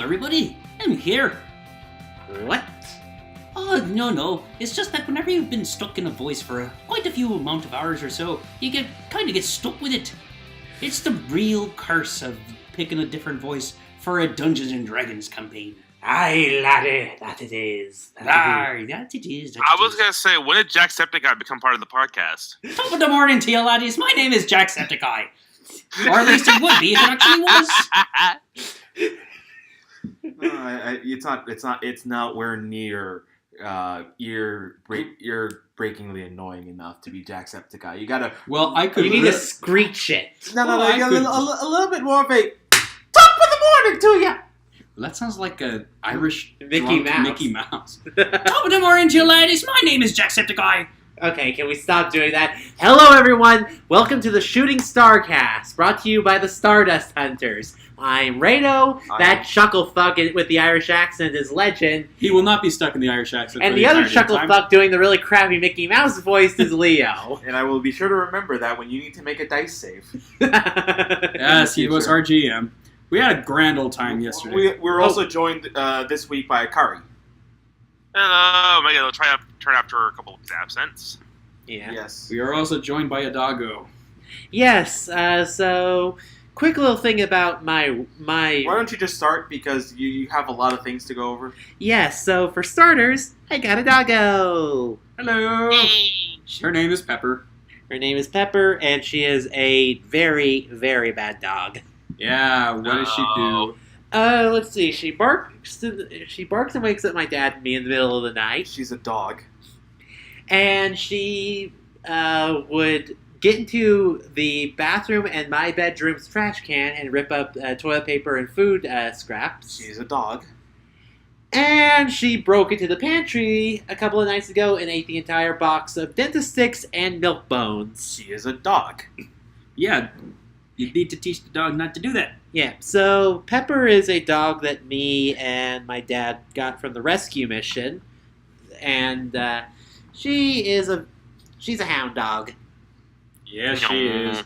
everybody. I'm here. What? Oh, no. It's just that whenever you've been stuck in a voice for quite a few amount of hours or so, you kind of get stuck with it. It's the real curse of picking a different voice for a Dungeons and Dragons campaign. Aye, laddie, that it is. Aye, that it is. I was going to say, when did Jacksepticeye become part of the podcast? Top of the morning to you, laddies. My name is Jacksepticeye. Or at least it would be if it actually was. It's nowhere near ear-breakingly annoying enough to be Jacksepticeye. You gotta. Well, You need to screech it. No. You got a little bit more of a top of the morning to you. Well, that sounds like a Irish Mickey Mouse. Mickey Mouse. Top of the morning to you, laddies. My name is Jacksepticeye. Okay, can we stop doing that? Hello, everyone. Welcome to the Shooting Starcast, brought to you by the Stardust Hunters. I'm Rado. That chucklefuck with the Irish accent is Legend. He will not be stuck in the Irish accent. And the other chucklefuck doing the really crappy Mickey Mouse voice is Leo. And I will be sure to remember that when you need to make a dice save. Yes, he was our GM. We had a grand old time yesterday. We were also joined this week by Akari. Hello, Megan. I'll turn after a couple of absence. Yeah. Yes. We are also joined by a doggo. Yes, so quick little thing about my Why don't you just start, because you have a lot of things to go over. Yes, so for starters, I got a doggo. Hello. Her name is Pepper. Her name is Pepper, and she is a very, very bad dog. Yeah, what does she do? Let's see. She barks and wakes up my dad and me in the middle of the night. She's a dog. And she would get into the bathroom and my bedroom's trash can and rip up toilet paper and food scraps. She's a dog. And she broke into the pantry a couple of nights ago and ate the entire box of dentist sticks and milk bones. She is a dog. Yeah, you need to teach the dog not to do that. Yeah, so Pepper is a dog that me and my dad got from the rescue mission. And she's a hound dog. Yeah, she is.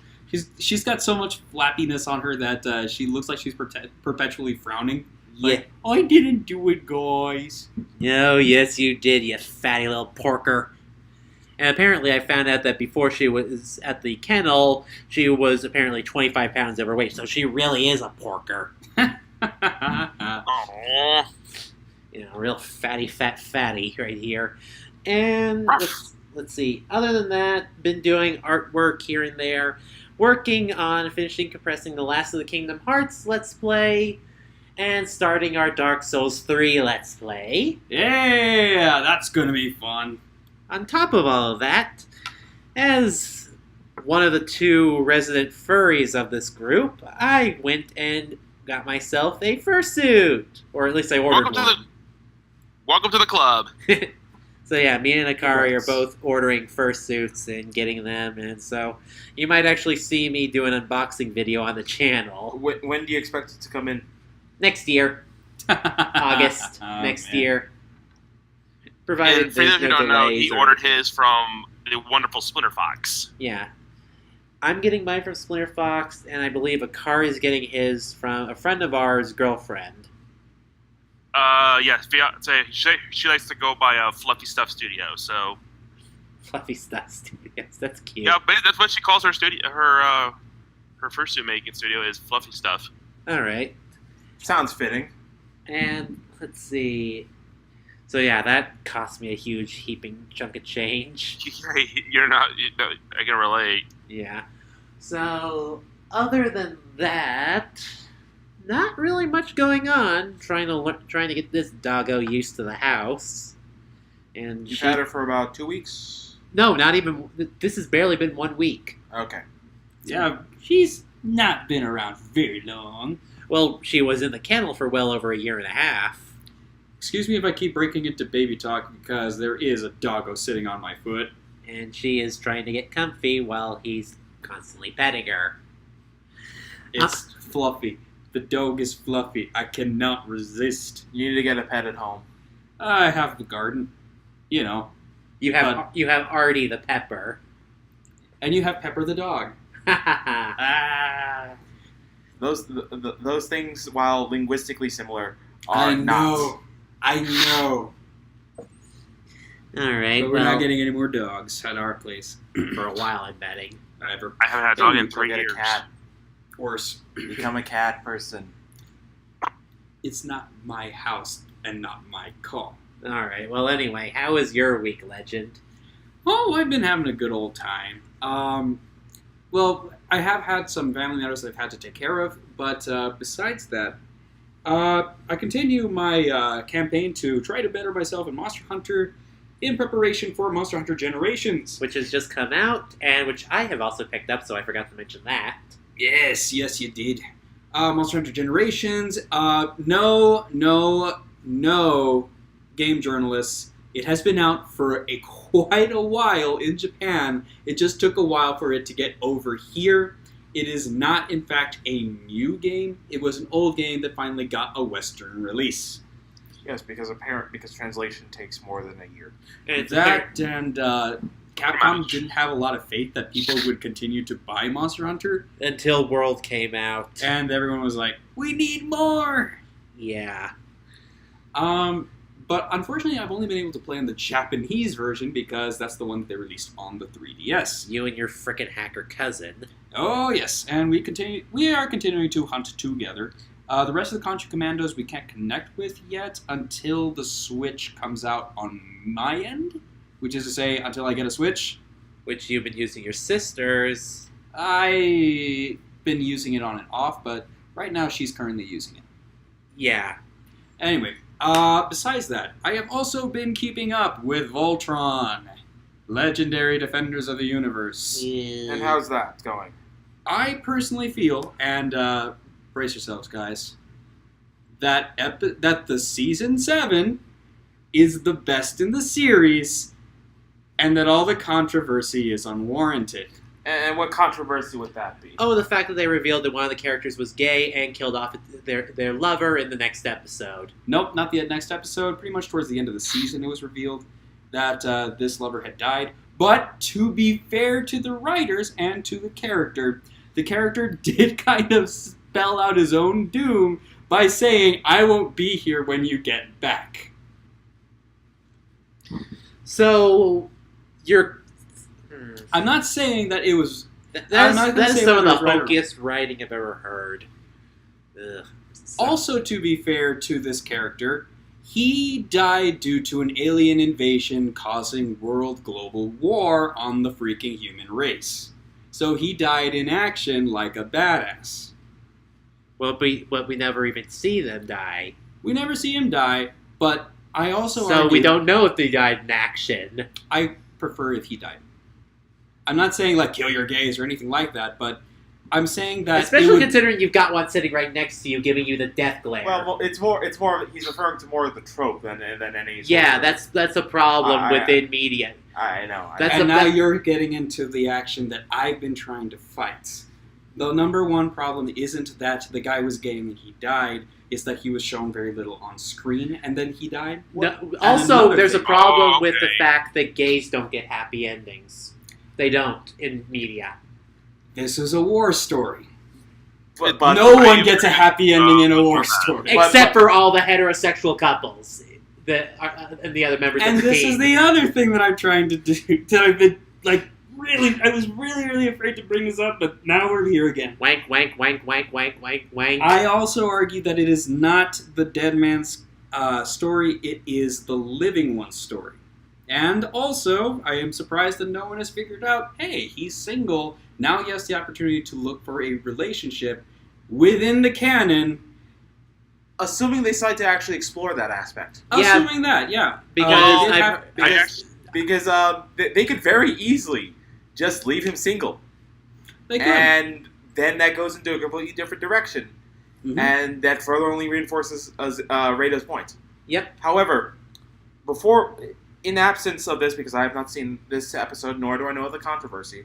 She's got so much flappiness on her that she looks like she's perpetually frowning. Like, Yeah. I didn't do it, guys. No, yes you did, you fatty little porker. And apparently I found out that before she was at the kennel, she was apparently 25 pounds overweight, so she really is a porker. Aww. You know, real fatty right here. And let's see, other than that, been doing artwork here and there, working on finishing compressing the Last of the Kingdom Hearts Let's Play, and starting our Dark Souls 3 Let's Play. Yeah, that's gonna be fun. On top of all of that, as one of the two resident furries of this group, I went and got myself a fursuit. Or at least I ordered one. Welcome to the club. So yeah, me and Akari are both ordering fursuits and getting them, and so you might actually see me do an unboxing video on the channel. When do you expect it to come in? Next year. August. Next year. Provided And for those there's who no don't know, delays he or ordered anything. his from the wonderful Splinter Fox. Yeah. I'm getting mine from Splinter Fox, and I believe Akari is getting his from a friend of ours' girlfriend. Yes, fiance. She likes to go by Fluffy Stuff Studio, so... Fluffy Stuff Studios. That's cute. Yeah, but that's what she calls her studio. Her fursuit making studio is Fluffy Stuff. Alright. Sounds fitting. And let's see. So yeah, that cost me a huge heaping chunk of change. You're not... I can relate. Yeah. So, other than that, not really much going on. Trying to get this doggo used to the house. And You've had her for about 2 weeks? No, not even. This has barely been 1 week. Okay. Yeah, she's not been around very long. Well, she was in the kennel for well over a year and a half. Excuse me if I keep breaking into baby talk, because there is a doggo sitting on my foot. And she is trying to get comfy while he's constantly petting her. It's Fluffy. The dog is Fluffy. I cannot resist. You need to get a pet at home. I have the garden. You know. You have Artie the pepper. And you have Pepper the dog. Ah. Those things, while linguistically similar, are I not. know. I know. All right. But we're not getting any more dogs at our place. for a while. I'm betting. Ever. I haven't had a dog in Go 3 get years. a cat. Worse. Become a cat person. It's not my house and not my call. All right. Well, anyway, how was your week, Legend? Oh, I've been having a good old time. Well, I have had some family matters that I've had to take care of, but besides that, I continue my campaign to try to better myself in Monster Hunter in preparation for Monster Hunter Generations. Which has just come out, and which I have also picked up, so I forgot to mention that. Yes, you did. Monster Hunter Generations, no, game journalists. It has been out for quite a while in Japan. It just took a while for it to get over here. It is not, in fact, a new game. It was an old game that finally got a Western release. Yes, because translation takes more than a year. And That and Capcom didn't have a lot of faith that people would continue to buy Monster Hunter, until World came out. and everyone was like, "We need more." Yeah. But unfortunately, I've only been able to play on the Japanese version because that's the one that they released on the 3DS. You and your frickin' hacker cousin. Oh yes, and we are continuing to hunt together. The rest of the Contra Commandos we can't connect with yet until the Switch comes out on my end, which is to say, until I get a Switch. Which you've been using your sister's. I've been using it on and off, but right now she's currently using it. Yeah. Anyway, besides that, I have also been keeping up with Voltron, Legendary Defenders of the Universe. Yeah. And how's that going? I personally feel, and brace yourselves, guys, that that the season 7 is the best in the series, and that all the controversy is unwarranted. And what controversy would that be? Oh, the fact that they revealed that one of the characters was gay and killed off their lover in the next episode. Nope, not the next episode. Pretty much towards the end of the season, it was revealed that this lover had died. But to be fair to the writers and to the character did kind of spell out his own doom by saying, "I won't be here when you get back." So, you're... I'm not saying that it was... That not gonna is say some of the whether it's right or- hokiest writing I've ever heard. Ugh. Also, to be fair to this character, he died due to an alien invasion causing world global war on the freaking human race. So he died in action like a badass. Well, we never even see them die. We never see him die, but I also So argue we don't know if they died in action. I prefer if he died. I'm not saying like kill your gays or anything like that, but I'm saying that Especially considering you've got one sitting right next to you giving you the death glare. Well, it's more. He's referring to more of the trope than any. yeah, sort of- that's a problem within media. I know. That's and a- now that- you're getting into the action that I've been trying to fight. The number one problem isn't that the guy was gay and he died, it's that he was shown very little on screen and then he died. No, And also, another there's a thing- problem Oh, with the okay. fact that gays don't get happy endings. They don't in media. This is a war story. but No I one gets a agree. happy ending in a on war that. story. Except for all the heterosexual couples that are, and the other members And of the this team. is the other thing that I'm trying to do. That I've been I was really afraid to bring this up, but now we're here again. Wank, wank, wank, wank, wank, wank, wank. I also argue that it is not the dead man's story, it is the living one's story. And also, I am surprised that no one has figured out, hey, he's single, now he has the opportunity to look for a relationship within the canon, assuming they decide to actually explore that aspect, Yeah. assuming that, yeah. Because they did I've- because they could very easily just leave him single, they could. and then that goes into a completely different direction, Mhm. and that further only reinforces Rada's point. Yep. However, in absence of this, because I have not seen this episode, nor do I know of the controversy,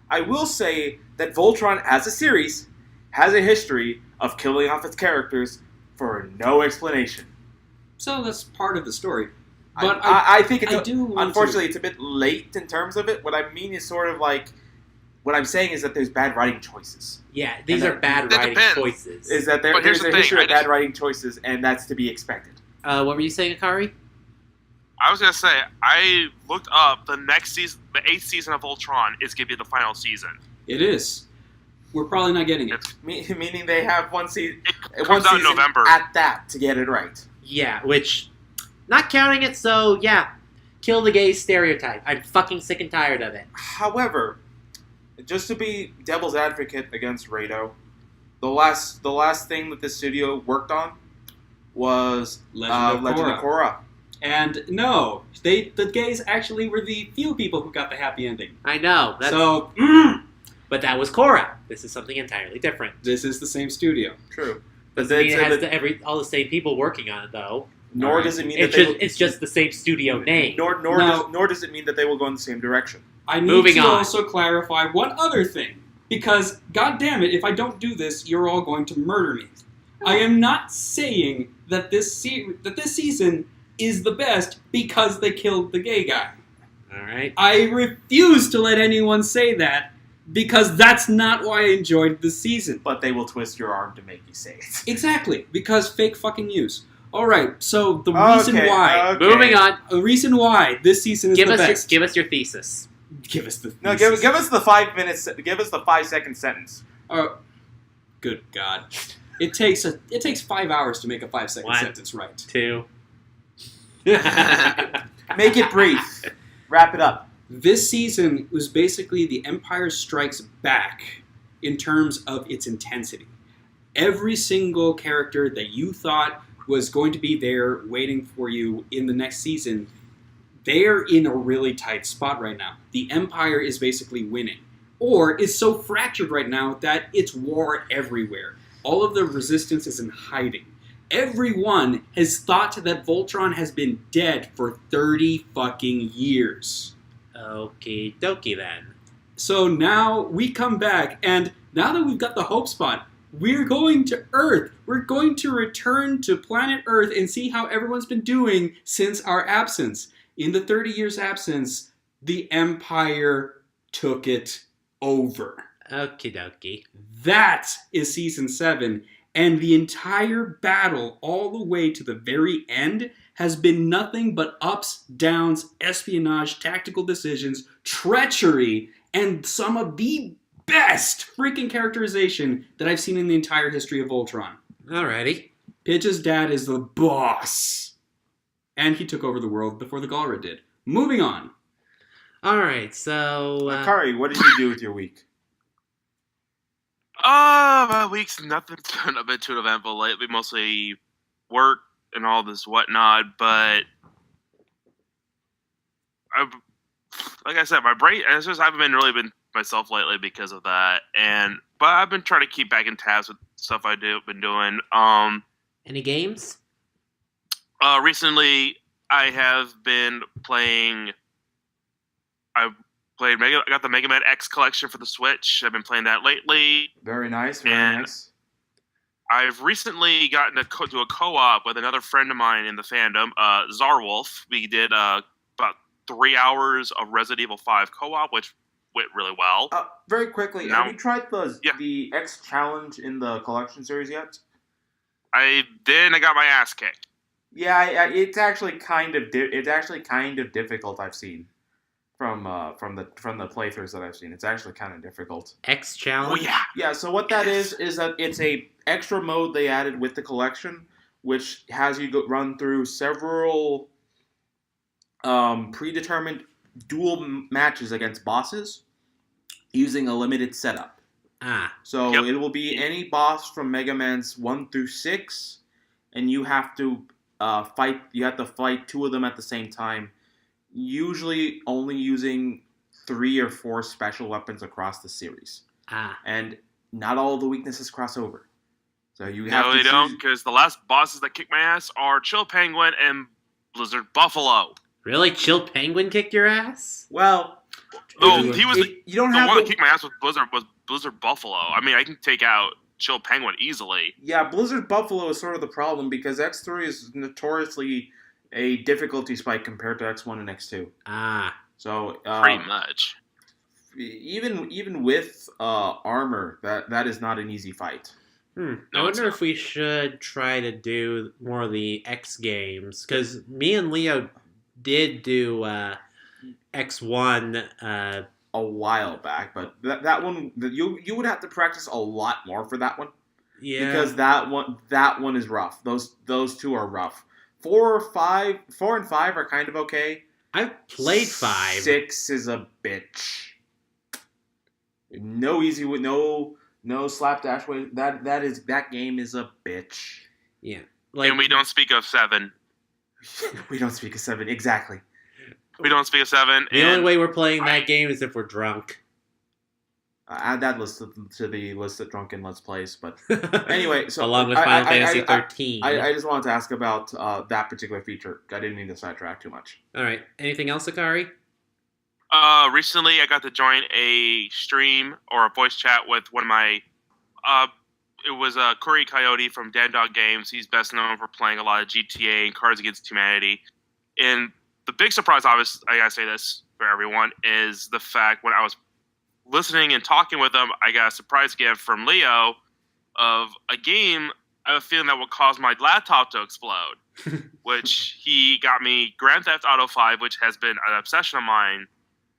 I will say that Voltron, as a series, has a history of killing off its characters for no explanation. So that's part of the story. But I think it's I do want unfortunately it's a bit late in terms of it. What I mean is sort of like what I'm saying is that there's bad writing choices. Yeah, these are bad That writing depends. choices. Is that But here's there's the a thing, history I of bad just- writing choices, and that's to be expected. What were you saying, Akari? I was gonna say I looked up the next season, the 8th season of Ultron is gonna be the final season. It is. We're probably not getting it. Meaning they have one season. It One comes out in season November. at that to get it right. Yeah, which, not counting it, so yeah, kill the gay stereotype. I'm fucking sick and tired of it. However, just to be devil's advocate against Rado, the last thing that the studio worked on was Legend of Legend of Korra. And no, the gays actually were the few people who got the happy ending. I know. So, But that was Korra. This is something entirely different. this is the same studio. True. Doesn't mean it has all the same people working on it, though. Nor Alright. does it mean It's that just, it's just the same studio name. Nor does it mean that they will go in the same direction. I need Moving to on. also clarify one other thing. Because, god damn it, if I don't do this, you're all going to murder me. I am not saying that this season is the best because they killed the gay guy. Alright. I refuse to let anyone say that because that's not why I enjoyed the season. But they will twist your arm to make you say it. Exactly, because fake fucking news. Alright, so the reason why... Okay. Moving on. The reason why this season is Give the us best. give us your thesis. Give us the No, thesis. give us the 5 minutes. Give us the 5-second sentence. Oh, good God! It takes 5 hours to make a 5-second 1, sentence right. 2. Make it brief. Wrap it up. This season was basically The Empire Strikes Back in terms of its intensity. Every single character that you thought was going to be there waiting for you in the next season, they're in a really tight spot right now. The Empire is basically winning. Or is so fractured right now that it's war everywhere. All of the resistance is in hiding. Everyone has thought that Voltron has been dead for 30 fucking years. Okie dokie then. So now we come back, and now that we've got the Hope Spot, we're going to Earth. We're going to return to planet Earth and see how everyone's been doing since our absence. In the 30 years absence, the Empire took it over. Okie dokie. That is Season 7, and the entire battle, all the way to the very end, has been nothing but ups, downs, espionage, tactical decisions, treachery, and some of the best freaking characterization that I've seen in the entire history of Voltron. Alrighty. Pidge's dad is the boss. And he took over the world before the Galra did. Moving on. Alright, so... Akari, what did you do with your week? My week's nothing been too eventful lately. Mostly work and all this whatnot. But like I said, my brain. It's just I haven't been myself lately because of that. But I've been trying to keep back in tabs with stuff been doing. Any games? Recently I have been playing. I got the Mega Man X collection for the Switch. I've been playing that lately. Very nice, very And- nice. I've recently gotten to do a co-op with another friend of mine in the fandom, Zarwolf. We did about 3 hours of Resident Evil 5 co-op, which went really well. Very quickly, No. have you tried Yeah. the X challenge in the collection series yet? I got my ass kicked. Yeah, it's actually kind of difficult. I've seen from the playthroughs that I've seen. It's actually kind of difficult. X Oh Challenge? yeah. Yeah, so what that is that it's a extra mode they added with the collection, which has you run through several predetermined dual matches against bosses using a limited setup. Ah. So Yep. it will be any boss from Mega Man's 1 through 6, and you have to fight. You have to fight 2 of them at the same time. Usually only using 3 or 4 special weapons across the series. Ah. And not all of the weaknesses cross over. So you have No, to they don't, because the last bosses that kicked my ass are Chill Penguin and Blizzard Buffalo. Really? Chill Penguin kicked your ass? Well, No, it- he was it- you don't the have one that the, kicked my ass with Blizzard was Blizzard Buffalo. I mean, I can take out Chill Penguin easily. yeah, Blizzard Buffalo is sort of the problem because X3 is notoriously a difficulty spike compared to X1 and X2. Ah. So Pretty much. even with armor, that is not an easy fight. I wonder if we should try to do more of the X games, because me and Leo did do X1 a while back, but that one you would have to practice a lot more for that one. Yeah, Because that one is rough. Those two are rough. 4 and 5 are kind of okay. I've played 5. 6 is a bitch. No easy with no slapdash way. That game is a bitch. Yeah, and we don't speak of 7. We don't speak of 7 exactly. We don't speak of 7. The only way we're playing that game is if we're drunk. Add that list to the list of drunken Let's Plays. But anyway, so along with Final Fantasy 13. I just wanted to ask about that particular feature. I didn't mean to sidetrack too much. All right. Anything else, Akari? Recently, I got to join a stream or a voice chat with one of my. It was Corey Coyote from Dog Games. He's best known for playing a lot of GTA and Cards Against Humanity. And the big surprise, obviously, I gotta say this for everyone, is the fact when I was listening and talking with him, I got a surprise gift from Leo of a game I have a feeling that will cause my laptop to explode. Which he got me Grand Theft Auto 5, which has been an obsession of mine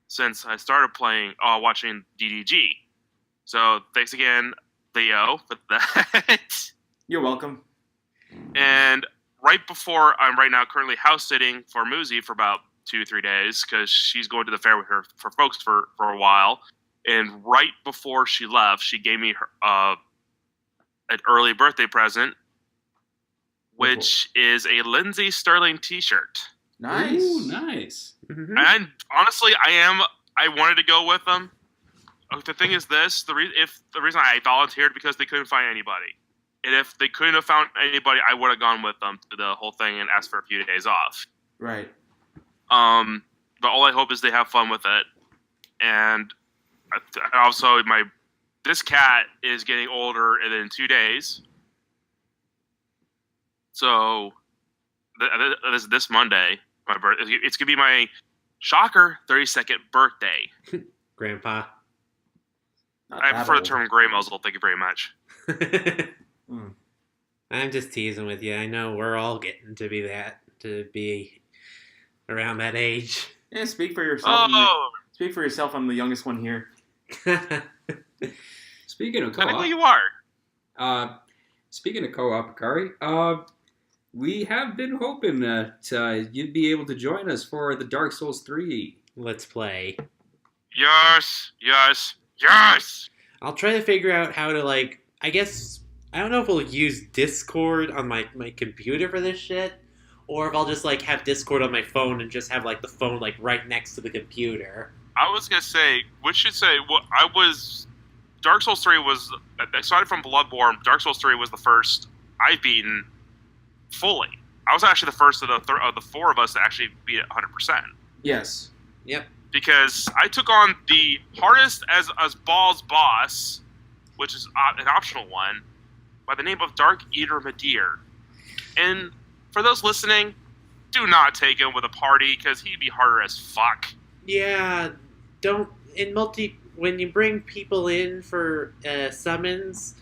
since I started watching DDG. So thanks again, Leo, for that. You're welcome. And right before, I'm right now currently house sitting for Muzi for about 2-3 days because she's going to the fair with her folks for a while. And right before she left, she gave me her an early birthday present, which is a Lindsay Sterling T-shirt. Nice. Ooh, nice. Mm-hmm. And honestly, I wanted to go with them. The thing is this, the reason I volunteered because they couldn't find anybody. And if they couldn't have found anybody, I would have gone with them to the whole thing and asked for a few days off. Right. But all I hope is they have fun with it. And also, this cat is getting older in 2 days. So, this Monday, my birthday. It's gonna be my shocker 32nd birthday. Grandpa. I prefer the term gray muzzle. Thank you very much. I'm just teasing with you. I know we're all getting to be around that age. Yeah, speak for yourself. Oh, Speak for yourself. I'm the youngest one here. Speaking of technically co-op, you are. Speaking of co-op, Akari, we have been hoping that you'd be able to join us for the Dark Souls 3. Let's play. Yes. I'll try to figure out how to, I guess, I don't know if we'll use Discord on my computer for this shit, or if I'll just, have Discord on my phone and just have, the phone, right next to the computer. I was gonna say, Dark Souls 3 was, aside from Bloodborne, Dark Souls 3 was the first I've beaten fully. I was actually the first of the four of us to actually beat it 100%. Yes. Yep. Because I took on the hardest as balls boss, which is an optional one, by the name of Dark Eater Madir. And for those listening, do not take him with a party, because he'd be harder as fuck. Yeah, when you bring people in for summons,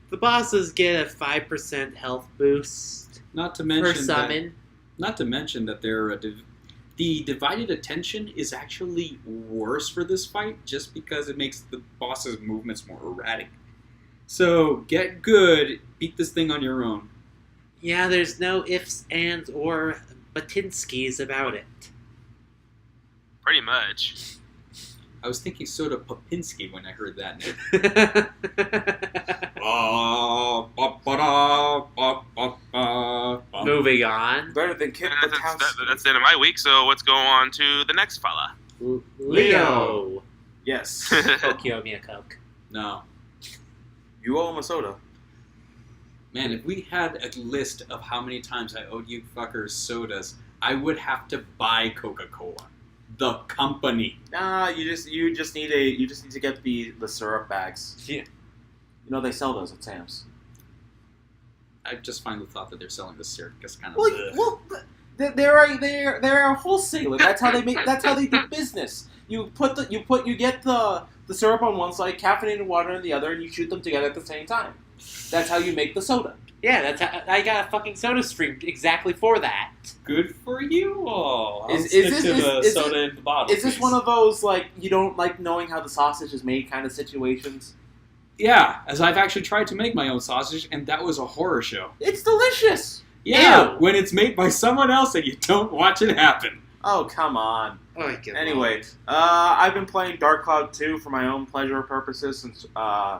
the bosses get a 5% health boost Not to per mention summon. that the divided attention is actually worse for this fight, just because it makes the boss's movements more erratic. So get good, beat this thing on your own. Yeah, there's no ifs, ands, or butinskis about it. Pretty much. I was thinking Soda Popinski when I heard that name. Moving on. Better than Kid That's the end of my week, so let's go on to the next fella. Leo. Yes. Tokyo me a Coke. No. You owe him a soda. Man, if we had a list of how many times I owed you fuckers sodas, I would have to buy Coca-Cola. The company. Nah, you just need to get the syrup bags. Yeah. You know they sell those at Sam's. I just find the thought that they're selling the syrup just kind of. Well, They're a wholesaler. That's how they make. That's how they do business. You get the syrup on one side, caffeinated water on the other, and you shoot them together at the same time. That's how you make the soda. Yeah, that's how, I got a fucking soda stream exactly for that. Good for you all. Is Is this soda in the bottle? Is this one of those like you don't like knowing how the sausage is made kind of situations? Yeah, as I've actually tried to make my own sausage, and that was a horror show. It's delicious. Yeah, Ew. when it's made by someone else and you don't watch it happen. Oh come on. Oh, my God. Anyway, I've been playing Dark Cloud 2 for my own pleasure purposes since I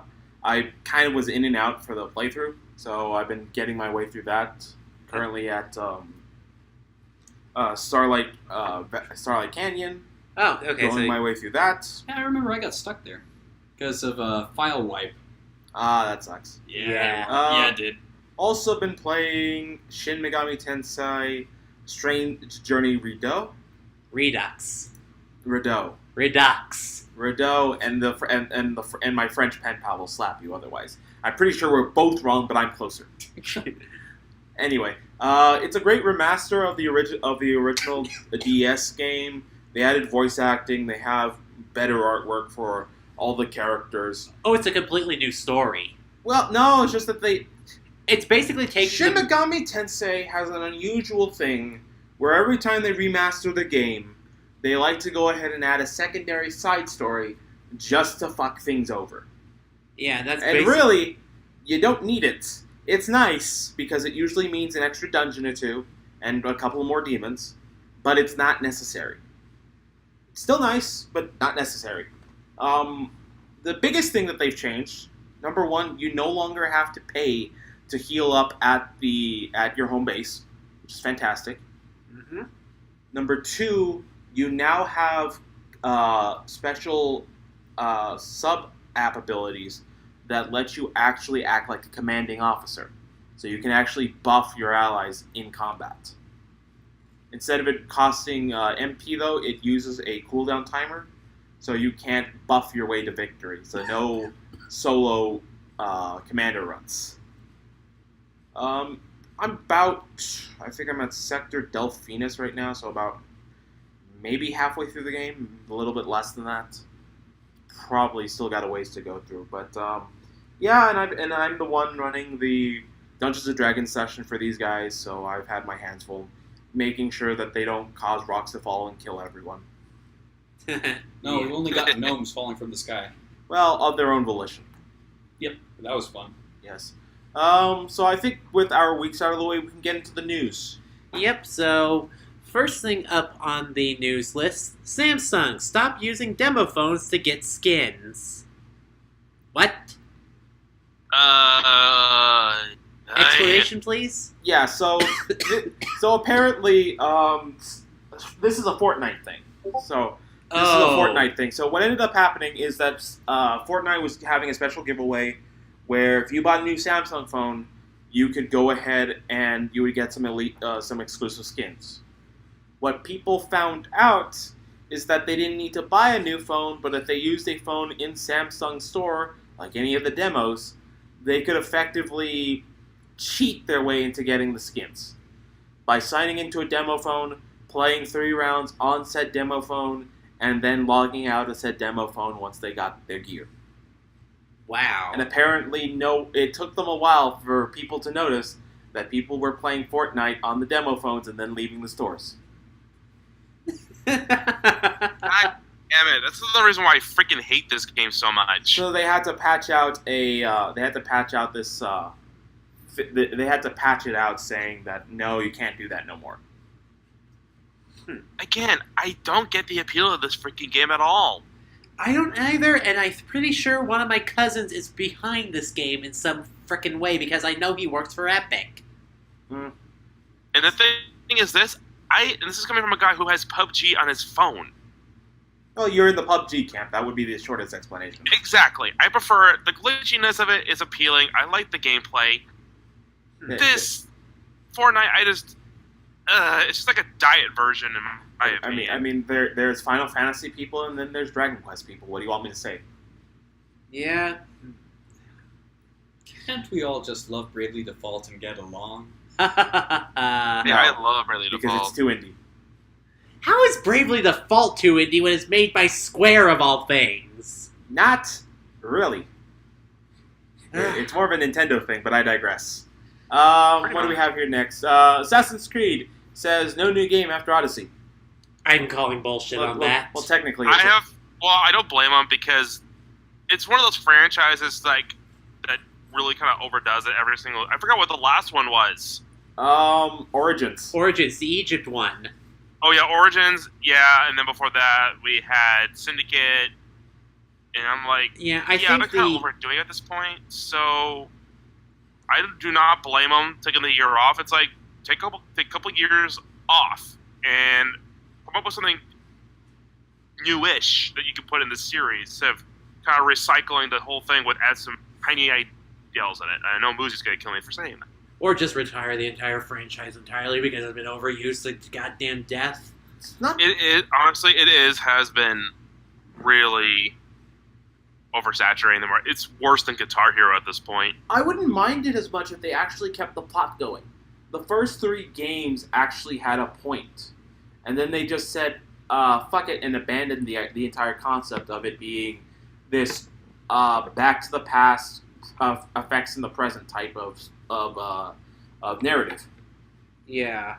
kind of was in and out for the playthrough, so I've been getting my way through that. Currently at Starlight Canyon, Oh, okay. going my way through that. Yeah, I remember I got stuck there because of a file wipe. Ah, that sucks. Yeah. Yeah, it did. Also been playing Shin Megami Tensei Strange Journey Rido, Redux. and my French pen pal will slap you otherwise. I'm pretty sure we're both wrong, but I'm closer. Anyway, it's a great remaster of the original DS game. They added voice acting. They have better artwork for all the characters. Oh, it's a completely new story. Well, no, it's just that It's basically taking Shin Megami Tensei has an unusual thing where every time they remaster the game, they like to go ahead and add a secondary side story just to fuck things over. Yeah, that's And really, you don't need it. It's nice because it usually means an extra dungeon or two and a couple more demons, but it's not necessary. It's still nice, but not necessary. The biggest thing that they've changed, number one, you no longer have to pay to heal up at your home base, which is fantastic. Mm-hmm. Number two, you now have special sub-app abilities that let you actually act like a commanding officer. So you can actually buff your allies in combat. Instead of it costing MP, though, it uses a cooldown timer, so you can't buff your way to victory. So no solo commander runs. I think I'm at Sector Delphinus right now, so about maybe halfway through the game, a little bit less than that. Probably still got a ways to go through, but yeah, and I'm the one running the Dungeons & Dragons session for these guys, so I've had my hands full making sure that they don't cause rocks to fall and kill everyone. No, we've only got gnomes falling from the sky. Well, of their own volition. Yep, that was fun. Yes. So I think with our weeks out of the way, we can get into the news. Yep, so first thing up on the news list, Samsung, stop using demo phones to get skins. What? Explanation, please? Yeah, so apparently this is a Fortnite thing. So this is a Fortnite thing. So what ended up happening is that Fortnite was having a special giveaway where if you bought a new Samsung phone, you could go ahead and you would get some exclusive skins. What people found out is that they didn't need to buy a new phone, but if they used a phone in Samsung store, like any of the demos, they could effectively cheat their way into getting the skins. By signing into a demo phone, playing 3 rounds on said demo phone, and then logging out of said demo phone once they got their gear. Wow. And apparently, it took them a while for people to notice that people were playing Fortnite on the demo phones and then leaving the stores. God damn it! That's the reason why I freaking hate this game so much. So they had to patch out they had to patch it out saying that no, you can't do that no more. Again, I don't get the appeal of this freaking game at all. I don't either, and I'm pretty sure one of my cousins is behind this game in some frickin' way because I know he works for Epic. And the thing is this, and this is coming from a guy who has PUBG on his phone. Well, you're in the PUBG camp. That would be the shortest explanation. Exactly. I prefer it. The glitchiness of it is appealing. I like the gameplay. This Fortnite, it's just like a diet version in my opinion. I mean, there's Final Fantasy people and then there's Dragon Quest people. What do you want me to say? Yeah. Can't we all just love Bravely Default and get along? Yeah, No. I love Bravely because Default. it's too indie. How is Bravely Default too indie when it's made by Square of all things? Not really. It's more of a Nintendo thing, but I digress. What do we have here next? Assassin's Creed says no new game after Odyssey. I'm calling bullshit on that. Well, technically, I don't blame them because it's one of those franchises that really kind of overdoes it every single. I forgot what the last one was. Origins. Origins, the Egypt one. Oh yeah, Origins. Yeah, and then before that we had Syndicate, and I'm like, I think they're kind of overdoing it at this point. So I do not blame them taking the year off. It's like take a couple years off and come up with something newish that you can put in the series instead of kind of recycling the whole thing with add some tiny ideas in it. I know Moosey's gonna kill me for saying that. Or just retire the entire franchise entirely because it's been overused to goddamn death. It's not. It honestly has been really oversaturating the market. It's worse than Guitar Hero at this point. I wouldn't mind it as much if they actually kept the plot going. The first 3 games actually had a point, and then they just said, "Fuck it," and abandoned the entire concept of it being this back to the past effects in the present type of narrative. Yeah.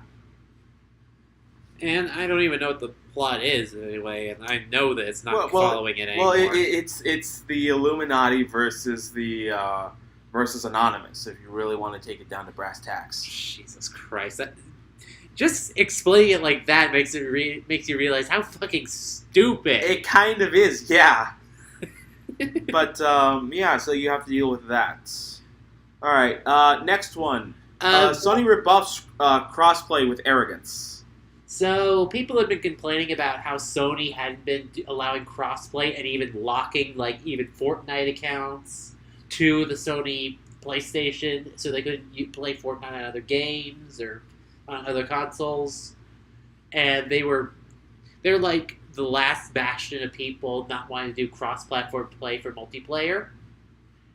And I don't even know what the plot is anyway, and I know that it's not following it anymore. Well, it's the Illuminati versus the versus Anonymous. If you really want to take it down to brass tacks. Jesus Christ! Just explaining it like that makes you realize how fucking stupid. It kind of is, yeah. But so you have to deal with that. All right, next one. Sony rebuffs crossplay with arrogance. So people have been complaining about how Sony hadn't been allowing crossplay and even locking even Fortnite accounts to the Sony PlayStation, so they couldn't play Fortnite on other games or on other consoles. And they're like the last bastion of people not wanting to do cross-platform play for multiplayer.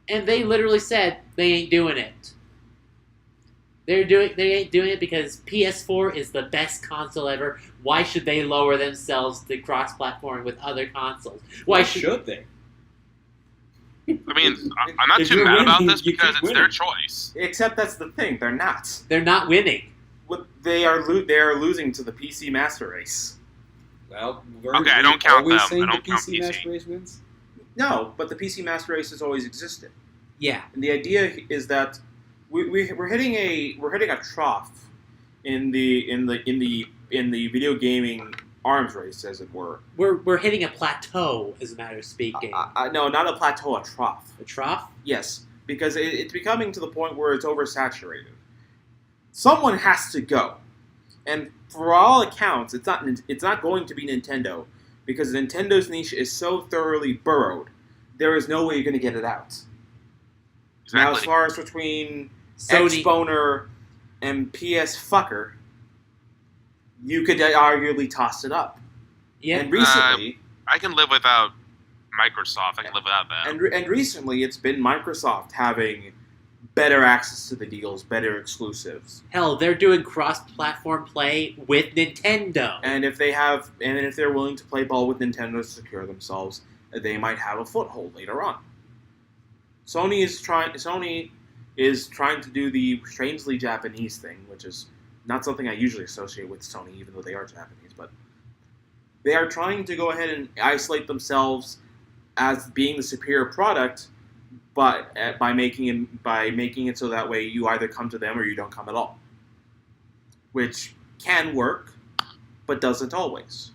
And they literally said they ain't doing it. They ain't doing it because PS4 is the best console ever. Why should they lower themselves to cross-platform with other consoles? Why should they? I mean, I'm not If too you're mad about winning, this you because keep it's their winning. choice. Except that's the thing, they're not. They're not winning. They are losing to the PC Master Race. Well, Okay, I don't count always them. saying I don't the count PC PC. Master Race wins? No, but the PC Master Race has always existed. Yeah. And the idea is that we're hitting a trough in the video gaming arms race, as it were. We're hitting a plateau, as a matter of speaking. No, not a plateau, a trough. A trough? Yes, because it's becoming to the point where it's oversaturated. Someone has to go, and for all accounts, it's not going to be Nintendo, because Nintendo's niche is so thoroughly burrowed. There is no way you're going to get it out. Exactly. Now, as far as between Sony. Xboner and PS Fucker, you could arguably toss it up. Yeah. And recently, I can live without Microsoft. I can live without that. and recently, it's been Microsoft having better access to the deals, better exclusives. Hell, they're doing cross-platform play with Nintendo. And if they're willing to play ball with Nintendo to secure themselves, they might have a foothold later on. Sony is trying to do the strangely Japanese thing, which is not something I usually associate with Sony, even though they are Japanese. But they are trying to go ahead and isolate themselves as being the superior product, but by making it so that way you either come to them or you don't come at all, which can work, but doesn't always.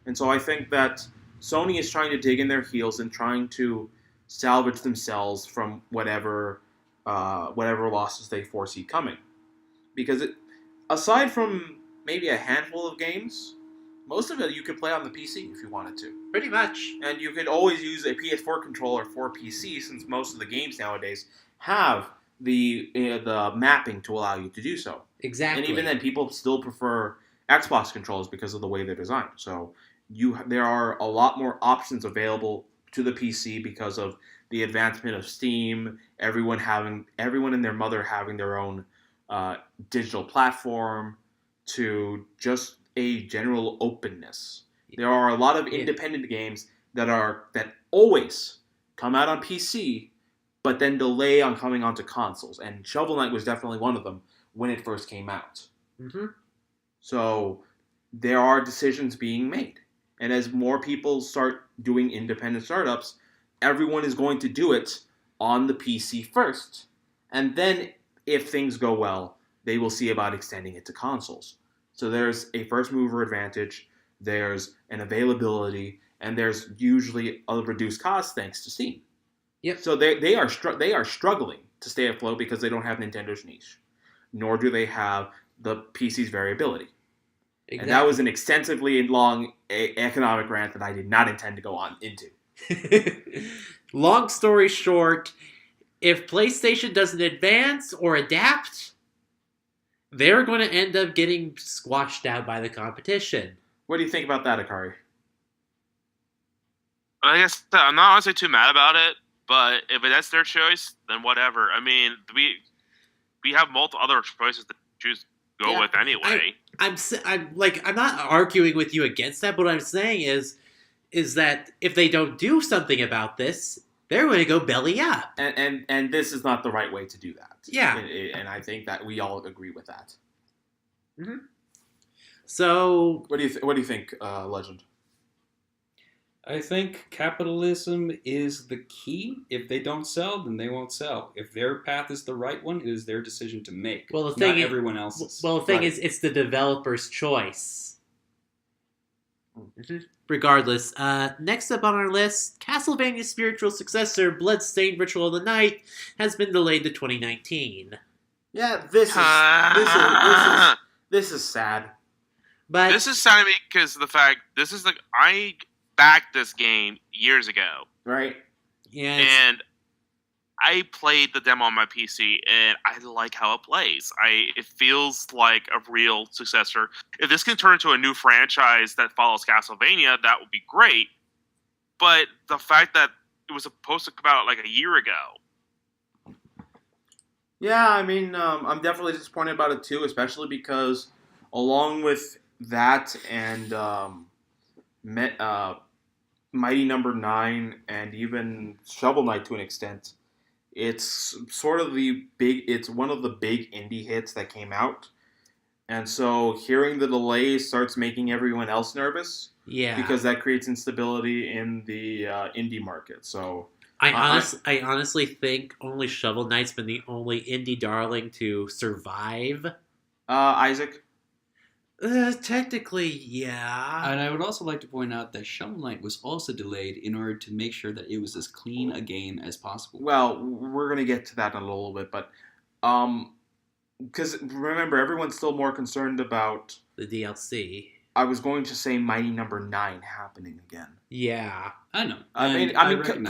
And so I think that Sony is trying to dig in their heels and trying to salvage themselves from whatever losses they foresee coming. Because aside from maybe a handful of games, most of it you could play on the PC if you wanted to. Pretty much. And you could always use a PS4 controller for PC, since most of the games nowadays have the mapping to allow you to do so. Exactly. And even then, people still prefer Xbox controllers because of the way they're designed. So there are a lot more options available to the PC because of the advancement of Steam. Everyone and their mother having their own digital platform to just a general openness. There are a lot of independent games that always come out on PC, but then delay on coming onto consoles. And Shovel Knight was definitely one of them when it first came out. Mm-hmm. So there are decisions being made. And as more people start doing independent startups, everyone is going to do it on the PC first. And then, if things go well, they will see about extending it to consoles. So there's a first mover advantage, there's an availability, and there's usually a reduced cost thanks to Steam. Yep. So they are struggling to stay afloat because they don't have Nintendo's niche, nor do they have the PC's variability. Exactly. And that was an extensively long economic rant that I did not intend to go on into. Long story short, if PlayStation doesn't advance or adapt, they're going to end up getting squashed out by the competition. What do you think about that, Akari? I guess I'm not honestly too mad about it, but if that's their choice, then whatever. I mean, we have multiple other choices to choose to go with anyway. I'm not arguing with you against that, but what I'm saying is that if they don't do something about this, they're going to go belly up. And this is not the right way to do that. Yeah. And I think that we all agree with that. Mm-hmm. So, what do you think, Legend? I think capitalism is the key. If they don't sell, then they won't sell. If their path is the right one, it is their decision to make. Well, the thing not everyone else's. Well, the thing Right. is, it's the developer's choice. Mm-hmm. Regardless, next up on our list, Castlevania's spiritual successor, Bloodstained Ritual of the Night, has been delayed to 2019. Yeah, this is sad. But This is sad to me because the fact I backed this game years ago, Right? yeah, and I played the demo on my PC, and I like how it plays. It feels like a real successor. If this can turn into a new franchise that follows Castlevania, that would be great. But the fact that it was supposed to come out like a year ago. Yeah, I mean, I'm definitely disappointed about it too, especially because along with that and Mighty Number 9 and even Shovel Knight to an extent, it's sort of it's one of the big indie hits that came out. And so hearing the delay starts making everyone else nervous yeah. because that creates instability in the indie market. So I honestly think only Shovel Knight's been the only indie darling to survive. Isaac? Technically, yeah. And I would also like to point out that Shovel Knight was also delayed in order to make sure that it was as clean a game as possible. Well, we're going to get to that in a little bit, but because remember, everyone's still more concerned about The DLC. I was going to say Mighty Number 9 happening again. Yeah. I know. I'm trying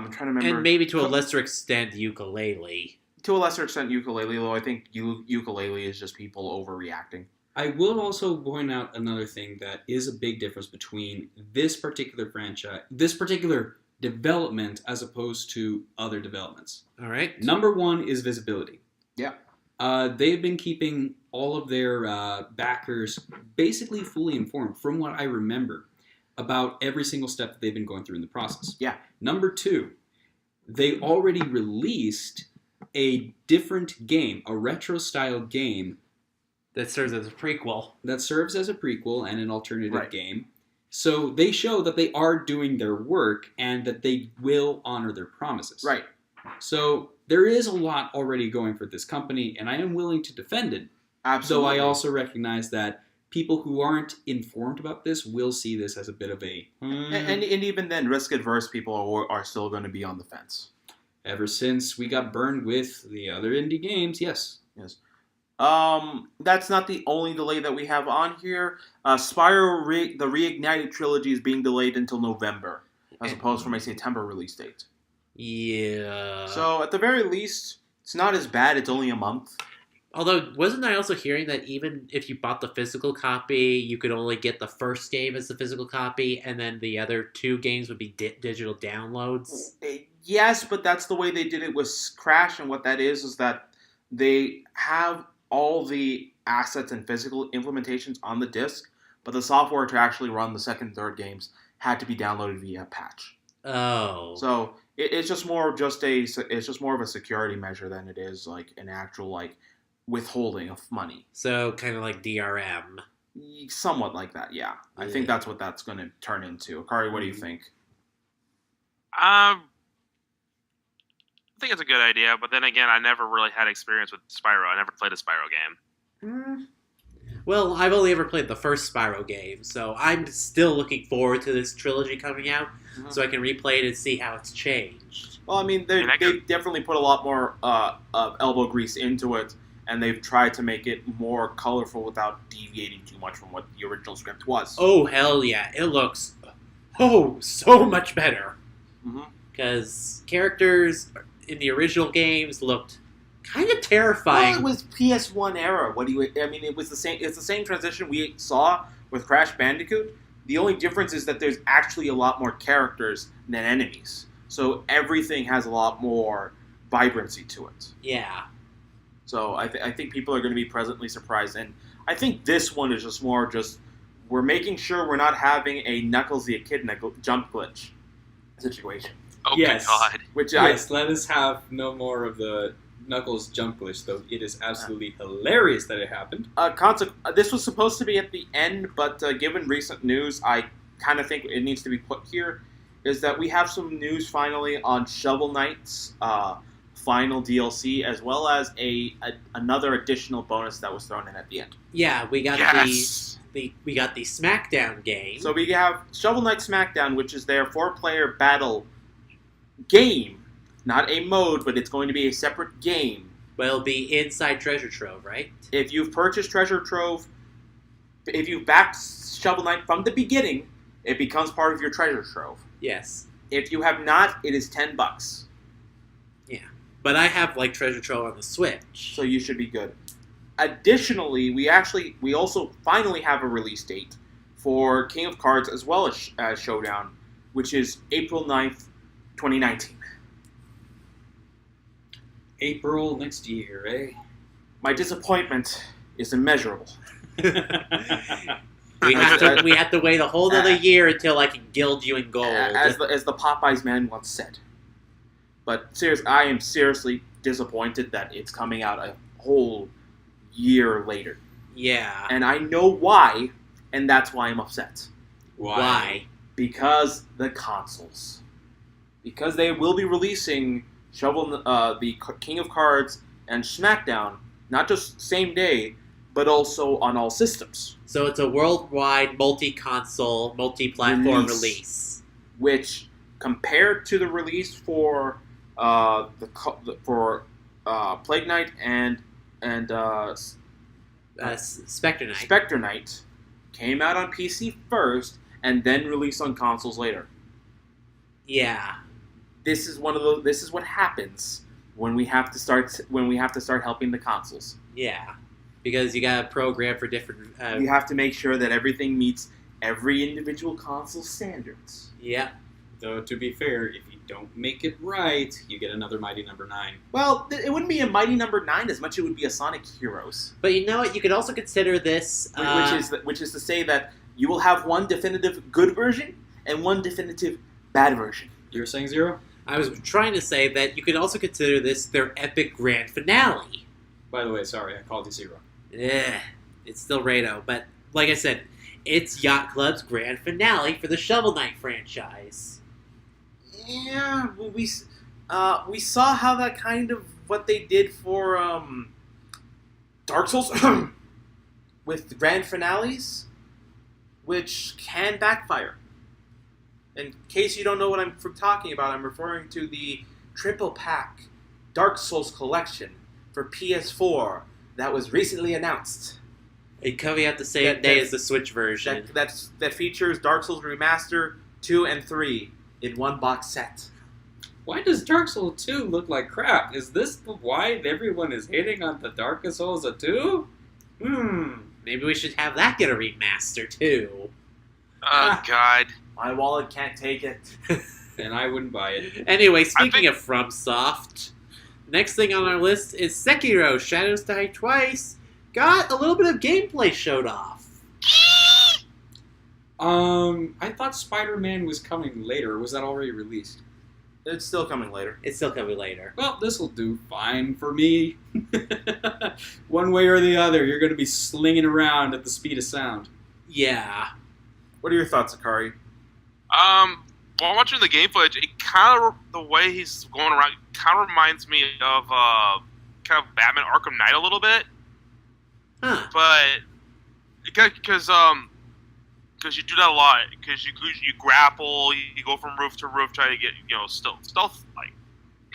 to remember. And maybe to a lesser extent, Ukulele. To a lesser extent, Ukulele, though I think Ukulele is just people overreacting. I will also point out another thing that is a big difference between this particular franchise, this particular development, as opposed to other developments. All right. Number one is visibility. Yeah. They've been keeping all of their backers basically fully informed, from what I remember, about every single step that they've been going through in the process. Yeah. Number two, they already released a different game, a retro-style game That serves as a prequel. that serves as a prequel and an alternative Right. game. So they show that they are doing their work and that they will honor their promises. Right. So there is a lot already going for this company, and I am willing to defend it. Absolutely. Though I also recognize that people who aren't informed about this will see this as a bit of a... And even then, risk-adverse people are still going to be on the fence. Ever since we got burned with the other indie games, yes. Yes. That's not the only delay that we have on here. Spyro, the Reignited Trilogy is being delayed until November, as opposed from a September release date. Yeah. So, at the very least, it's not as bad. It's only a month. Although, wasn't I also hearing that even if you bought the physical copy, you could only get the first game as the physical copy, and then the other two games would be digital downloads? Yes, but that's the way they did it with Crash, and what that is that they have all the assets and physical implementations on the disc, but the software to actually run the second and third games had to be downloaded via patch. Oh. So it's just more of a security measure than it is like an actual like withholding of money. So kind of like DRM. Somewhat like that, yeah. I think that's what that's going to turn into. Akari, what do you think? I think it's a good idea, but then again, I never really had experience with Spyro. I never played a Spyro game. Well, I've only ever played the first Spyro game, so I'm still looking forward to this trilogy coming out, so I can replay it and see how it's changed. Well, I mean, they definitely put a lot more elbow grease into it, and they've tried to make it more colorful without deviating too much from what the original script was. Oh, hell yeah. It looks, so much better. Because characters in the original games looked kind of terrifying. Well, it was PS1 era. It was the same. It's the same transition we saw with Crash Bandicoot. The only difference is that there's actually a lot more characters than enemies. So everything has a lot more vibrancy to it. Yeah. So I think people are going to be pleasantly surprised. And I think this one is just more we're making sure we're not having a Knuckles the Echidna jump glitch situation. Oh, Yes. good God. Yes, let us have no more of the Knuckles jump glitch, though it is absolutely hilarious that it happened. This was supposed to be at the end, but given recent news, I kind of think it needs to be put here, is that we have some news finally on Shovel Knight's final DLC, as well as another additional bonus that was thrown in at the end. Yeah, we got we got the SmackDown game. So we have Shovel Knight SmackDown, which is their 4-player battle game. Not a mode, but it's going to be a separate game. Well, it'll be inside Treasure Trove, right? If you've purchased Treasure Trove, if you've backed Shovel Knight from the beginning, it becomes part of your Treasure Trove. Yes. If you have not, it is $10. Yeah. But I have, Treasure Trove on the Switch. So you should be good. Additionally, we also finally have a release date for King of Cards as well as Showdown, which is April 9th, 2019. April next year, eh? My disappointment is immeasurable. We have to wait a whole other year until I can gild you in gold. As the Popeyes man once said. But seriously, I am seriously disappointed that it's coming out a whole year later. Yeah. And I know why, and that's why I'm upset. Why? Because the consoles. Because they will be releasing the King of Cards and SmackDown, not just same day, but also on all systems. So it's a worldwide multi-console, multi-platform release. Which, compared to the release for Plague Knight and Spectre Knight. Spectre Knight, came out on PC first and then released on consoles later. Yeah. This is what happens when we have to start helping the consoles. Yeah. Because you got to program for different... you have to make sure that everything meets every individual console standards. Yeah. Though, to be fair, if you don't make it right, you get another Mighty Number 9. Well, it wouldn't be a Mighty Number 9 as much as it would be a Sonic Heroes. But you know what? You could also consider this... which is to say that you will have one definitive good version and one definitive bad version. You were saying Zero? I was trying to say that you could also consider this their epic grand finale. By the way, sorry, I called you Zero. It's still Rado, but like I said, it's Yacht Club's grand finale for the Shovel Knight franchise. Yeah, we saw how that kind of what they did for Dark Souls with grand finales, which can backfire. In case you don't know what I'm talking about, I'm referring to the triple pack Dark Souls collection for PS4 that was recently announced. It coming out the same day as the Switch version. That features Dark Souls Remaster 2 and 3 in one box set. Why does Dark Souls 2 look like crap? Is this why everyone is hating on the Dark Souls 2? Maybe we should have that get a remaster too. Oh, God. My wallet can't take it. And I wouldn't buy it. Anyway, speaking of FromSoft, Next thing on our list is Sekiro: Shadows Die Twice. Got a little bit of gameplay showed off. I thought Spider-Man was coming later. Or was that already released? It's still coming later. It's still coming later. Well, this will do fine for me. One way or the other, you're going to be slinging around at the speed of sound. Yeah. What are your thoughts, Akari? While watching the gameplay, it kind of, the way he's going around, kind of reminds me of kind of Batman Arkham Knight a little bit. Huh. But because you do that a lot, because you grapple, you go from roof to roof, trying to get stealth like,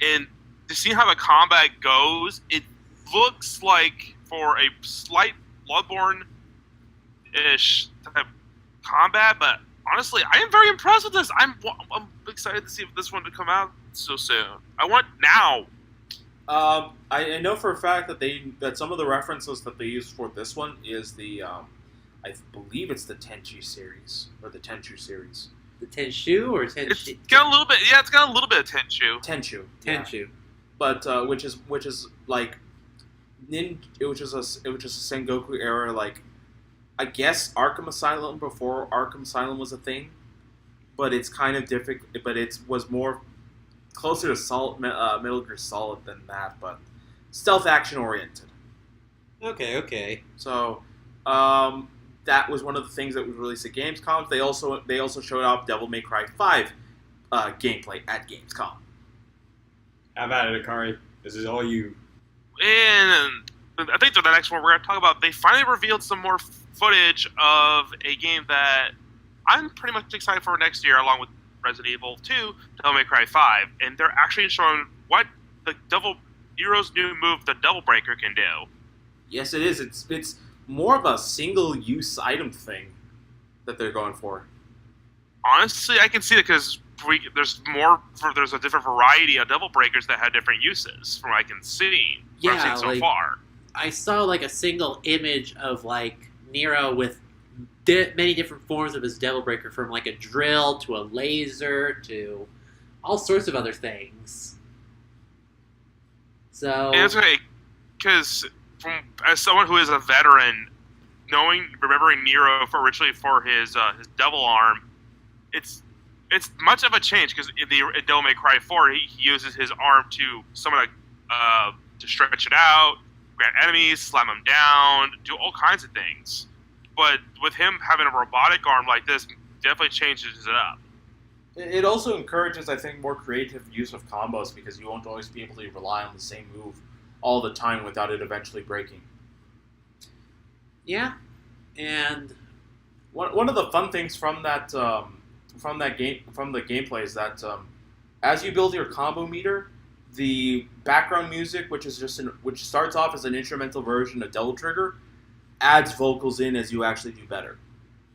and to see how the combat goes, it looks like for a slight Bloodborne-ish type combat, but honestly, I am very impressed with this. I'm excited to see if this one to come out so soon. I want now. I know for a fact that some of the references that they use for this one is the I believe it's the Tenchu series or the Tenchu series. The Tenshu or Tenchu? It's got a little bit. Yeah, it's got a little bit of Tenchu. Tenchu. Tenchu. Yeah. But which is like which is a Sengoku era, like I guess Arkham Asylum before Arkham Asylum was a thing, but it's kind of difficult. But it was more closer to Metal Gear Solid than that, but stealth action oriented. Okay. So that was one of the things that was released at Gamescom. They also showed off Devil May Cry 5 gameplay at Gamescom. Have at it, Akari. This is all you. And I think the next one we're going to talk about, they finally revealed some more footage of a game that I'm pretty much excited for next year, along with Resident Evil 2, Devil May Cry 5. And they're actually showing what the Nero's new move, the Devil Breaker, can do. Yes, it is. It's more of a single-use item thing that they're going for. Honestly, I can see it because there's a different variety of Devil Breakers that have different uses, from what I can see. What I've seen so far. I saw like a single image of like Nero with many different forms of his Devil Breaker, from like a drill to a laser to all sorts of other things. So and it's okay because as someone who is a veteran, remembering Nero originally for his devil arm, it's much of a change because in Devil May Cry 4 he uses his arm to summon to stretch it out, grab enemies, slam them down, do all kinds of things. But with him having a robotic arm like this, definitely changes it up. It also encourages, I think, more creative use of combos because you won't always be able to rely on the same move all the time without it eventually breaking. Yeah, and one of the fun things from the gameplay is that as you build your combo meter, the background music, which starts off as an instrumental version of Devil Trigger, adds vocals in as you actually do better,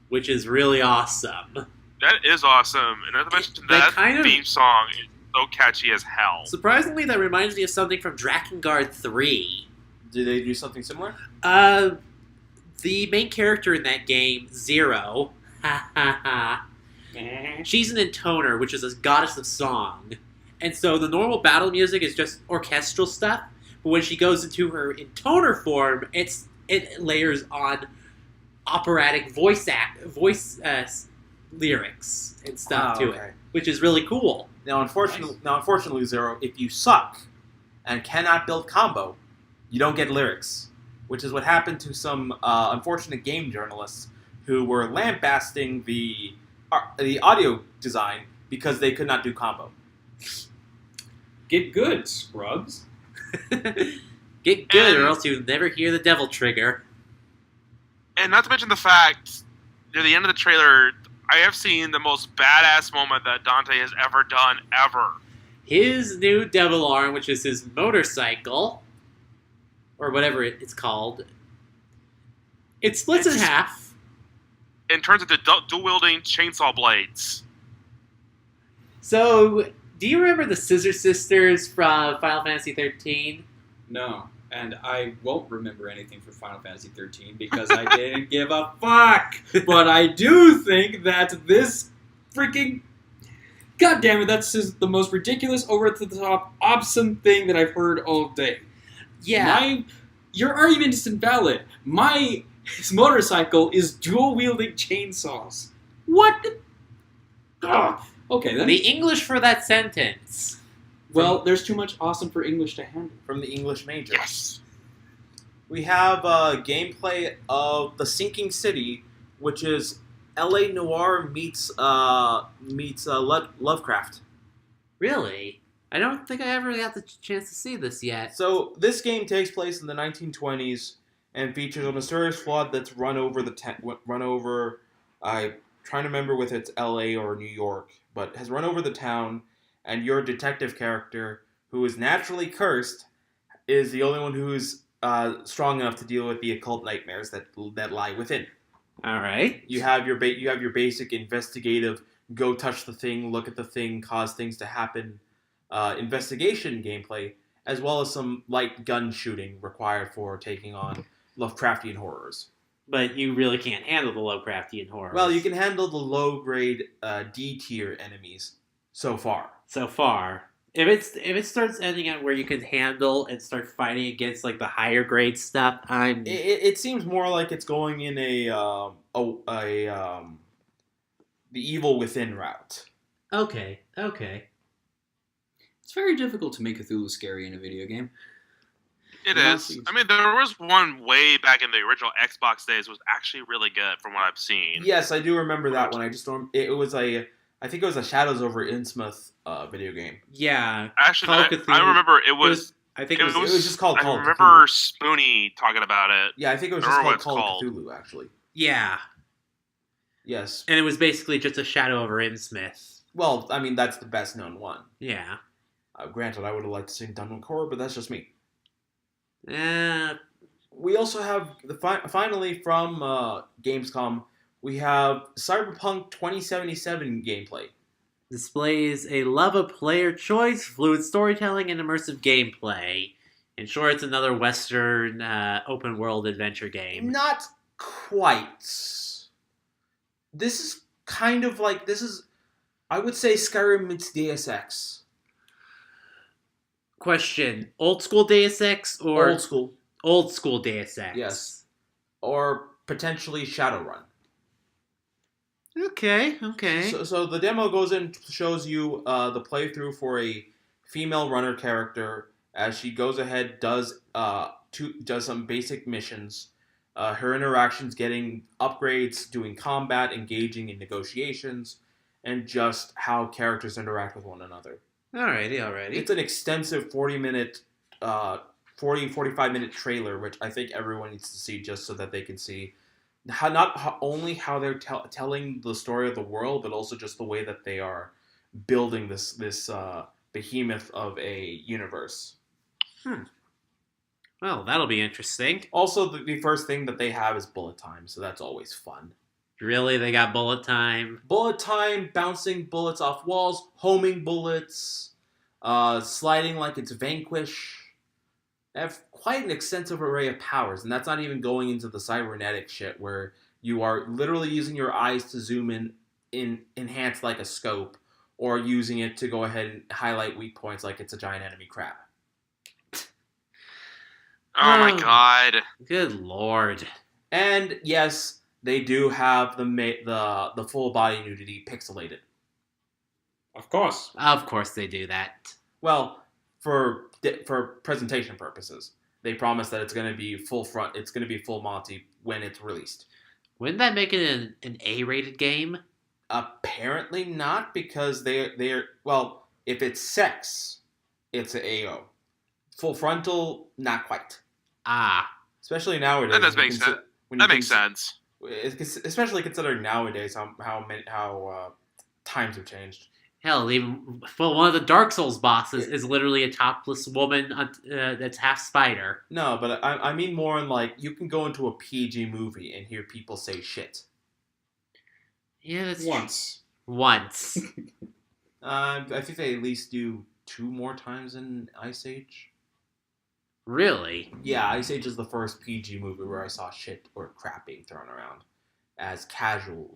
which is really awesome. That is awesome, and as I mentioned, that theme song is so catchy as hell. Surprisingly, that reminds me of something from Drakengard 3. Did they do something similar? The main character in that game, Zero, she's an intoner, which is a goddess of song. And so the normal battle music is just orchestral stuff, but when she goes into her intoner form, it layers on operatic voice lyrics and stuff to it, which is really cool. Now, unfortunately, Zero, if you suck and cannot build combo, you don't get lyrics, which is what happened to some unfortunate game journalists who were lambasting the audio design because they could not do combo. Get good, scrubs. Get good, or else you'll never hear the Devil Trigger. And not to mention the fact, near the end of the trailer, I have seen the most badass moment that Dante has ever done, ever. His new Devil Arm, which is his motorcycle, or whatever it's called, it splits in half. And turns into dual-wielding chainsaw blades. So, do you remember the Scissor Sisters from Final Fantasy 13? No, and I won't remember anything from Final Fantasy 13 because I didn't give a fuck. But I do think that this freaking God damn it, that's just the most ridiculous, over-the-top, obscene thing that I've heard all day. Yeah. Your argument is invalid. My motorcycle is dual-wielding chainsaws. What? Ugh. Okay, then. The English for that sentence. Well, there's too much awesome for English to handle. From the English major. Yes. We have gameplay of The Sinking City, which is L.A. Noir meets Lovecraft. Really? I don't think I ever got the chance to see this yet. So this game takes place in the 1920s and features a mysterious flood that's run over. I'm trying to remember whether it's L.A. or New York, but has run over the town. And your detective character, who is naturally cursed, is the only one who's strong enough to deal with the occult nightmares that lie within. All right. You have your basic investigative, go touch the thing, look at the thing, cause things to happen, investigation gameplay, as well as some light gun shooting required for taking on Lovecraftian horrors. But you really can't handle the Lovecraftian horror. Well, you can handle the low-grade D-tier enemies so far. So far. If it starts ending at where you can handle and start fighting against like the higher grade stuff, It seems more like it's going in the Evil Within route. Okay. It's very difficult to make Cthulhu scary in a video game. It is. I mean, there was one way back in the original Xbox days was actually really good from what I've seen. Yes, I do remember that one. I just don't. It was I think it was a Shadows over Innsmouth video game. Yeah. Actually, I remember it was. It was just called Call of Cthulhu. I remember Spoonie talking about it. Yeah, I think it was just called Call of Cthulhu, actually. Yeah. Yes. And it was basically just a Shadow over Innsmouth. Well, I mean, that's the best known one. Yeah. Granted, I would have liked to see Dunwich Horror, but that's just me. We We also have, finally from Gamescom, we have Cyberpunk 2077 gameplay. displays a love of player choice, fluid storytelling, and immersive gameplay. In short, it's another Western open world adventure game. Not quite. This is kind of like, I would say Skyrim meets Deus Ex. Question: old school Deus Ex or Old school. Old school Deus Ex? Yes. Or potentially Shadowrun. Okay. So the demo goes in, shows you the playthrough for a female runner character as she goes ahead, does some basic missions. Her interactions, getting upgrades, doing combat, engaging in negotiations, and just how characters interact with one another. Alrighty. It's an extensive 45-minute trailer, which I think everyone needs to see just so that they can see not only how they're telling the story of the world, but also just the way that they are building this behemoth of a universe. Well, that'll be interesting. Also, the first thing that they have is bullet time, so that's always fun. Really? They got bullet time? Bullet time, bouncing bullets off walls, homing bullets, sliding like it's Vanquish. They have quite an extensive array of powers, and that's not even going into the cybernetic shit where you are literally using your eyes to zoom in enhance like a scope, or using it to go ahead and highlight weak points like it's a giant enemy crab. Oh my god. Good lord. And yes, they do have the full body nudity pixelated. Of course. Of course they do that. Well, for presentation purposes, they promise that it's going to be full front. It's going to be full Monty when it's released. Wouldn't that make it an A-rated game? Apparently not, because they're well, if it's sex, it's an AO. Full frontal, not quite. Especially nowadays. That does make sense. That makes sense. Especially considering nowadays how times have changed. Hell, even one of the Dark Souls bosses is literally a topless woman that's half spider. No, but I mean more in like, you can go into a PG movie and hear people say shit. Yeah, that's Once. I think they at least do 2 more times in Ice Age. Really? Yeah, Ice Age is the first PG movie where I saw shit or crap being thrown around as casually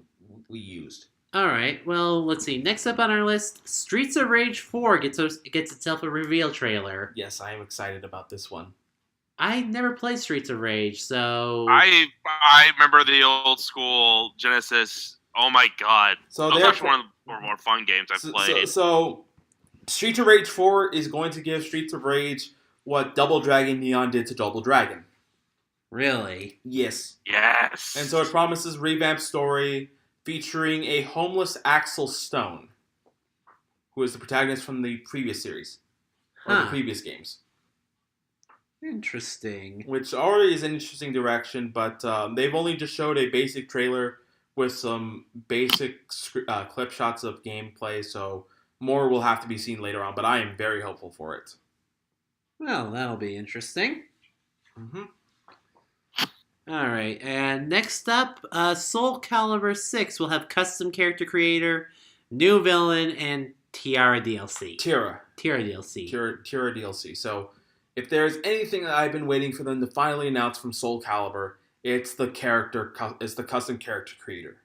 used. All right. Well, let's see. Next up on our list, Streets of Rage 4 gets itself a reveal trailer. Yes, I am excited about this one. I never played Streets of Rage, so I remember the old school Genesis. Oh my god! So Those they're are actually one of the more fun games I've played. So Streets of Rage 4 is going to give Streets of Rage what Double Dragon Neon did to Double Dragon. really. Yes. Yes. And so it promises revamped story featuring a homeless Axel Stone, who is the protagonist from the previous series, or the previous games. Interesting. Which already is an interesting direction, but they've only just showed a basic trailer with some basic clip shots of gameplay, so more will have to be seen later on, but I am very hopeful for it. Well, that'll be interesting. Mm-hmm. All right, and next up, Soul Calibur 6 will have custom character creator, new villain, and Tiara DLC. Tiara DLC. Tiara DLC. So, if there's anything that I've been waiting for them to finally announce from Soul Calibur, it's the custom character creator.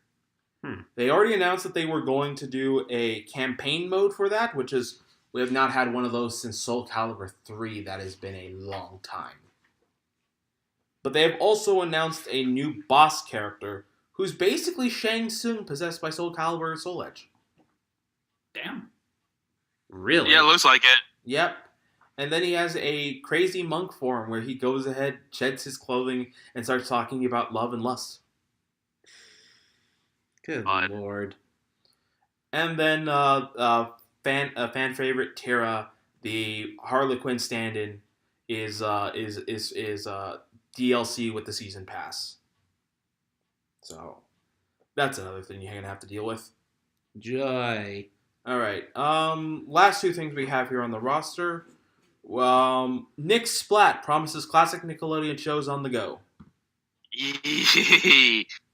They already announced that they were going to do a campaign mode for that, which is, we have not had one of those since Soul Calibur 3. That has been a long time. But they have also announced a new boss character who's basically Shang Tsung possessed by Soul Calibur Soul Edge. Damn. Really? Yeah, it looks like it. Yep. And then he has a crazy monk form where he goes ahead, sheds his clothing, and starts talking about love and lust. Good Odd. lord. And then fan favorite Tira, the Harlequin stand-in, is DLC with the season pass. So that's another thing you're gonna have to deal with. Joy. All right. Last two things we have here on the roster. Nick Splat promises classic Nickelodeon shows on the go.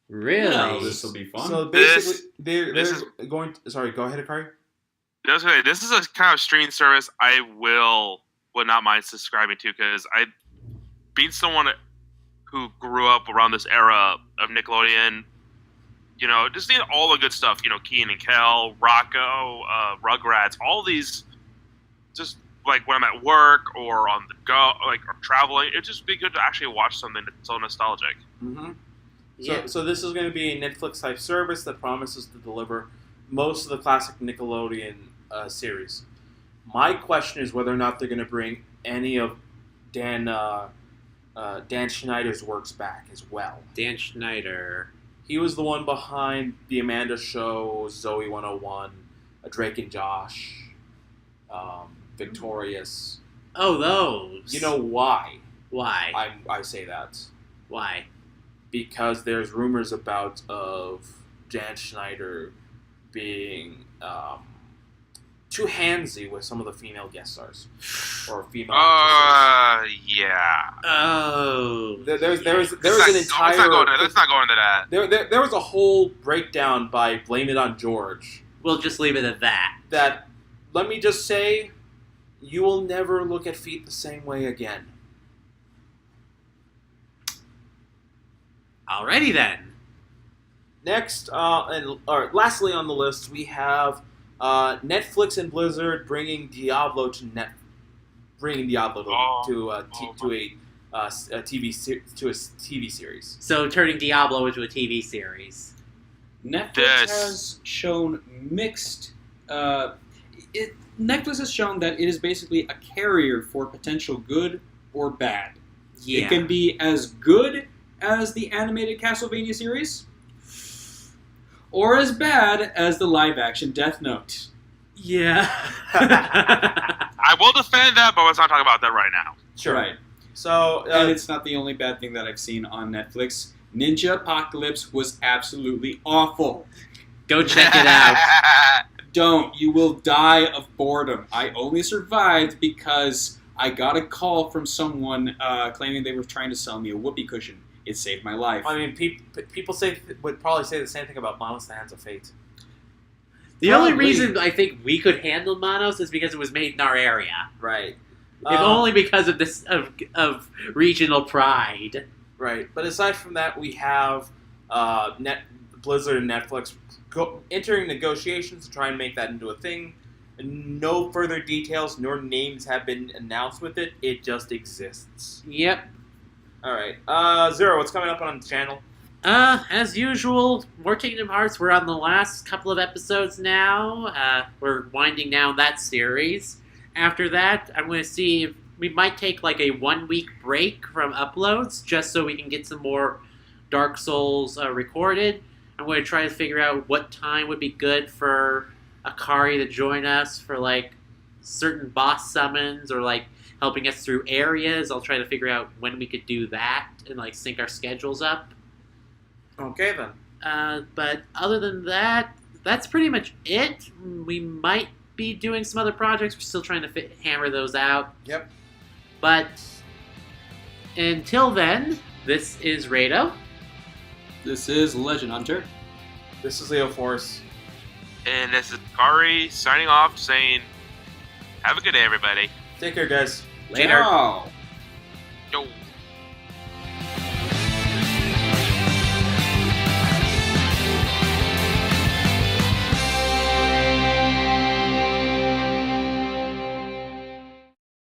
Really? Oh, this will be fun. So basically, they're this going to, sorry, go ahead, Akari. This is a kind of streaming service I would not mind subscribing to, because I, being someone who grew up around this era of Nickelodeon, you know, just seeing all the good stuff, you know, Keen and Kel, Rocco, Rugrats, all these, just like when I'm at work or on the go, like or traveling, it'd just be good to actually watch something that's so nostalgic. Mm-hmm. Yeah. So this is going to be a Netflix-type service that promises to deliver most of the classic Nickelodeon series. My question is whether or not they're going to bring any of Dan Schneider's works back as well. Dan Schneider. He was the one behind The Amanda Show, Zoe 101, Drake and Josh, Victorious. Oh, those. You know why Why? I say that? Why? Because there's rumors of Dan Schneider being too handsy with some of the female guest stars or female actresses. Yeah. Oh. There was an entire. Let's not go into that. There was a whole breakdown by Blame It on George. We'll just leave it at that. That, let me just say, you will never look at feet the same way again. Alrighty then. Next, lastly on the list, we have Netflix and Blizzard bringing Diablo to a TV series. So turning Diablo into a TV series. Netflix has shown mixed. Netflix has shown that it is basically a carrier for potential good or bad. Yeah. It can be as good as the animated Castlevania series, or as bad as the live-action Death Note. Yeah. I will defend that, but let's not talk about that right now. Sure. Right. So, And it's not the only bad thing that I've seen on Netflix. Ninja Apocalypse was absolutely awful. Go check it out. Don't. You will die of boredom. I only survived because I got a call from someone claiming they were trying to sell me a whoopee cushion. It saved my life. I mean, people would probably say the same thing about Manos: The Hands of Fate. The only Probably. reason I think we could handle Manos is because it was made in our area. Right. If only because of this of regional pride. Right. But aside from that, we have Blizzard and Netflix entering negotiations to try and make that into a thing. No further details nor names have been announced with it. It just exists. Yep. All right. Zero, what's coming up on the channel? As usual, more Kingdom Hearts. We're on the last couple of episodes now. We're winding down that series. After that, I'm going to see if we might take like a 1 week break from uploads just so we can get some more Dark Souls recorded. I'm going to try to figure out what time would be good for Akari to join us for like certain boss summons or like helping us through areas. I'll try to figure out when we could do that and like sync our schedules up. Okay, then. But other than that, that's pretty much it. We might be doing some other projects. We're still trying to hammer those out. Yep. But until then, this is Rado. This is Legend Hunter. This is Leo Force. And this is Kari signing off, saying, have a good day, everybody. Take care, guys. Later. Ciao. Yo.